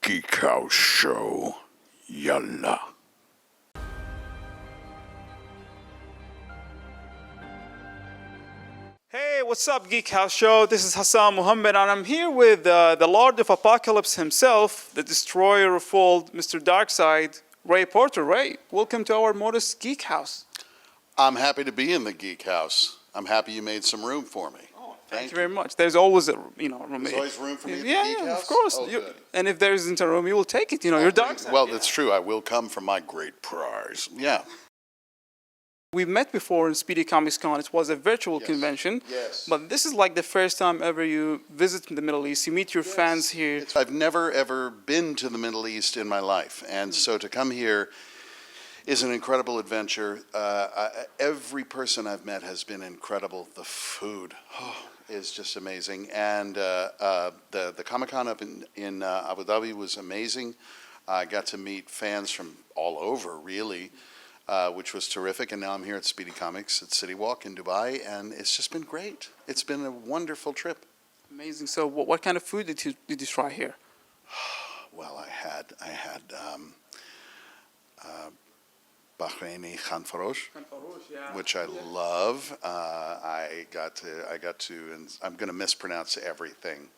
Geek House Show. Yalla. Hey, what's up, Geek House Show? This is Hassan Muhammad, and I'm here with the Lord of Apocalypse himself, the Destroyer of All, Mr. Darkseid, Ray Porter. Ray, welcome to our modest Geek House. I'm happy to be in the Geek House. I'm happy you made some room for me. Oh, thank you very much. There's always a room. There's always room for me in the yeah, Geek House? of course. Oh, good. And if there isn't a room, you will take it. You're Darkseid. Well, that's true. I will come for my great prize. Yeah. We've met before in Speedy Comics Con. It was a virtual convention. Yes. But this is like the first time ever you visit the Middle East. You meet your fans here. I've never, ever been to the Middle East in my life. And so to come here is an incredible adventure. Every person I've met has been incredible. The food is just amazing. And the Comic-Con up in Abu Dhabi was amazing. I got to meet fans from all over, really. Which was terrific, and now I'm here at Speedy Comics at City Walk in Dubai, and it's just been great. It's been a wonderful trip. Amazing. So, what kind of food did you try here? Well, I had Bahraini khanfarosh, which I love. I got to, and I'm going to mispronounce everything.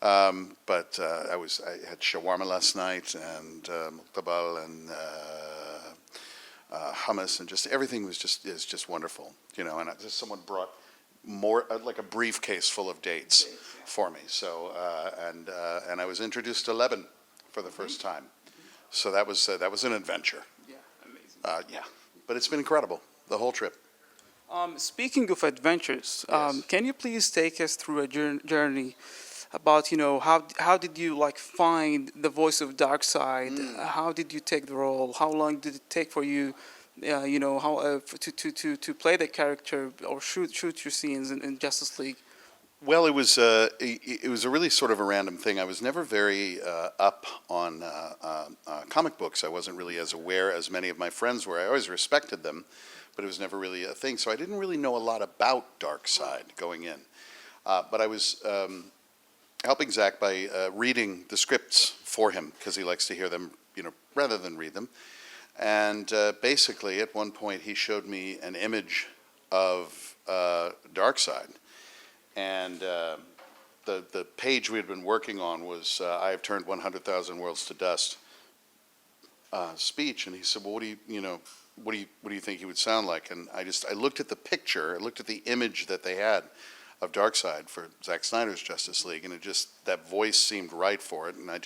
But I had shawarma last night, and muqtabal, and hummus, and just everything is just wonderful, And someone brought more like a briefcase full of dates for me. So and I was introduced to Lebanon for the first time. So that was an adventure. Yeah, amazing. Yeah, but it's been incredible the whole trip. Speaking of adventures, Yes. can you please take us through a journey about how did you find the voice of Darkseid? How did you take the role? How long did it take for you, how to play the character or shoot your scenes in Justice League? Well, it was a really sort of a random thing. I was never very up on comic books. I wasn't really as aware as many of my friends were. I always respected them, but it was never really a thing. So I didn't really know a lot about Darkseid going in. But I was helping Zack by reading the scripts for him, because he likes to hear them, rather than read them. And basically, at one point, he showed me an image of Darkseid. And the page we had been working on was "I have turned 100,000 worlds to dust" speech. And he said, "Well, what do you think he would sound like?" And I looked at the picture, I looked at the image that they had of Darkseid for Zack Snyder's Justice League, and that voice seemed right for it, and I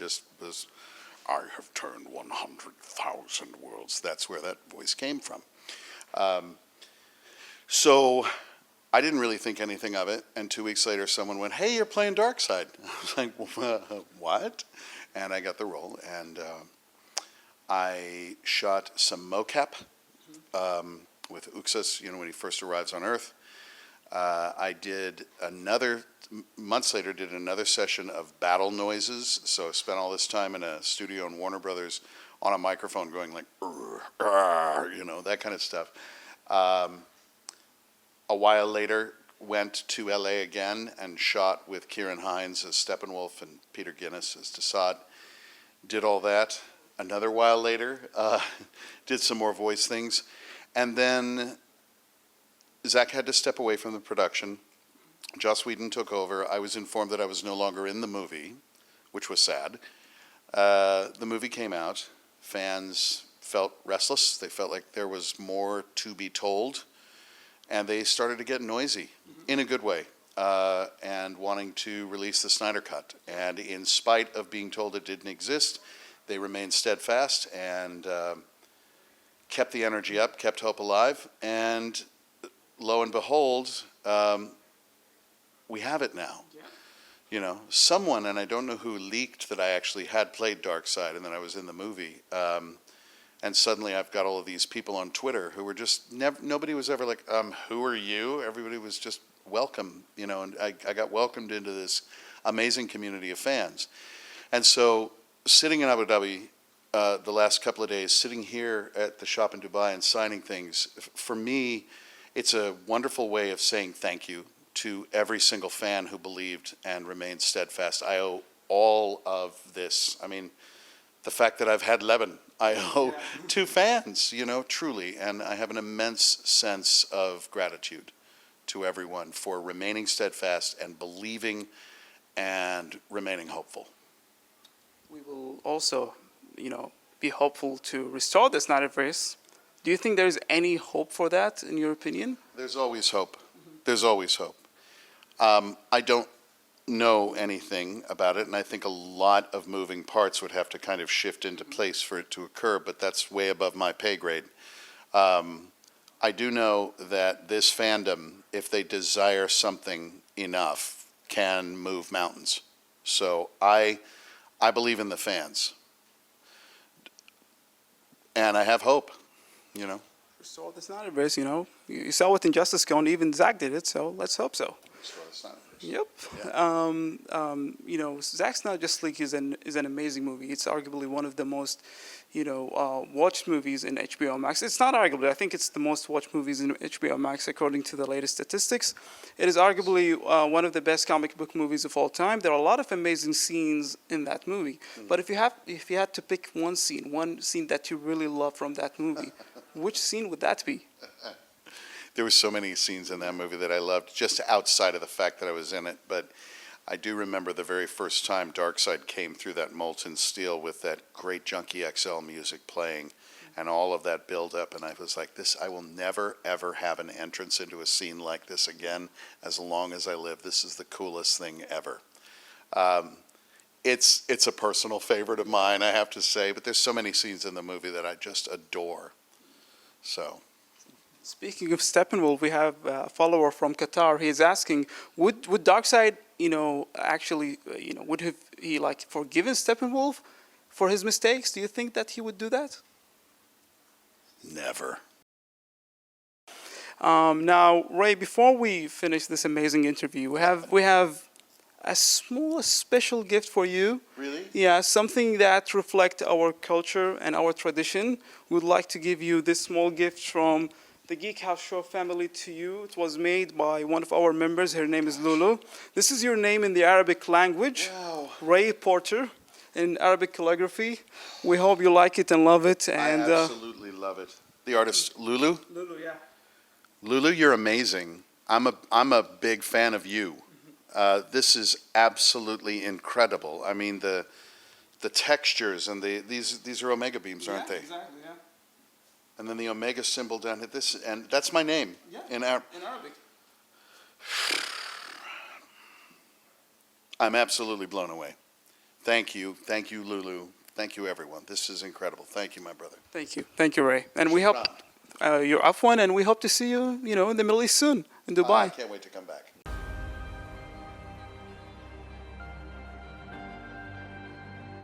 have turned 100,000 worlds. That's where that voice came from. So I didn't really think anything of it, and 2 weeks later someone went, "Hey, you're playing Darkseid." I was like, "What?" And I got the role, and I shot some mocap with Uxas, when he first arrives on Earth. I did months later, did another session of battle noises. So I spent all this time in a studio in Warner Brothers on a microphone going like, that kind of stuff. A while later, went to LA again and shot with Kieran Hines as Steppenwolf and Peter Guinness as Desaad. Did all that. Another while later, did some more voice things. And then Zack had to step away from the production. Joss Whedon took over. I was informed that I was no longer in the movie, which was sad. The movie came out. Fans felt restless. They felt like there was more to be told. And they started to get noisy, in a good way, and wanting to release the Snyder Cut. And in spite of being told it didn't exist, they remained steadfast and kept the energy up, kept hope alive, and lo and behold, we have it now. Yeah. Someone, and I don't know who, leaked that I actually had played Darkseid and that I was in the movie. And suddenly I've got all of these people on Twitter who were just, nobody was ever like, who are you? Everybody was just welcome, and I got welcomed into this amazing community of fans. And so sitting in Abu Dhabi the last couple of days, sitting here at the shop in Dubai and signing things, for me, it's a wonderful way of saying thank you to every single fan who believed and remained steadfast. I owe all of this. I mean, the fact that I've had Lebanon, I owe to fans, you know, truly. And I have an immense sense of gratitude to everyone for remaining steadfast and believing and remaining hopeful. We will also, you know, be hopeful to restore the Snyderverse. Do you think there's any hope for that, in your opinion? There's always hope. There's always hope. I don't know anything about it, and I think a lot of moving parts would have to kind of shift into place for it to occur, but that's way above my pay grade. I do know that this fandom, if they desire something enough, can move mountains. So I believe in the fans. And I have hope, you know. Restore the Snyderverse, you know. You saw what Injustice going, even Zack did it, so let's hope so. Restore the Snyderverse. Yep. Yeah. You know, Zack Snyder's Justice League is an amazing movie. It's arguably one of the most, you know, watched movies in HBO Max. It's not arguably. I think it's the most watched movies in HBO Max according to the latest statistics. It is arguably one of the best comic book movies of all time. There are a lot of amazing scenes in that movie. But if you had to pick one scene that you really love from that movie, which scene would that be? There were so many scenes in that movie that I loved, just outside of the fact that I was in it. But I do remember the very first time Darkseid came through that molten steel with that great Junkie XL music playing and all of that build-up. And I was like, I will never, ever have an entrance into a scene like this again as long as I live. This is the coolest thing ever. It's a personal favorite of mine, I have to say. But there's so many scenes in the movie that I just adore. So... Speaking of Steppenwolf, we have a follower from Qatar. He is asking, would Darkseid, you know, actually, you know, would he like forgiven Steppenwolf for his mistakes? Do you think that he would do that? Never. Now, Ray, before we finish this amazing interview, we have a small special gift for you. Really? Yeah, something that reflects our culture and our tradition. We'd like to give you this small gift from the Geek House Show family to you. It was made by one of our members. Her name is Lulu. This is your name in the Arabic language. Wow. Ray Porter in Arabic calligraphy. We hope you like it and love it. And I absolutely love it. The artist Lulu? Lulu, yeah. Lulu, you're amazing. I'm a big fan of you. This is absolutely incredible. I mean, the textures and these are omega beams, aren't they? Exactly, yeah. And then the omega symbol down at this, and that's my name in Arabic. I'm absolutely blown away. Thank you, Lulu. Thank you, everyone. This is incredible. Thank you, my brother. Thank you, Ray. And we hope you're afwan, and we hope to see you, you know, in the Middle East soon in Dubai. I can't wait to come back.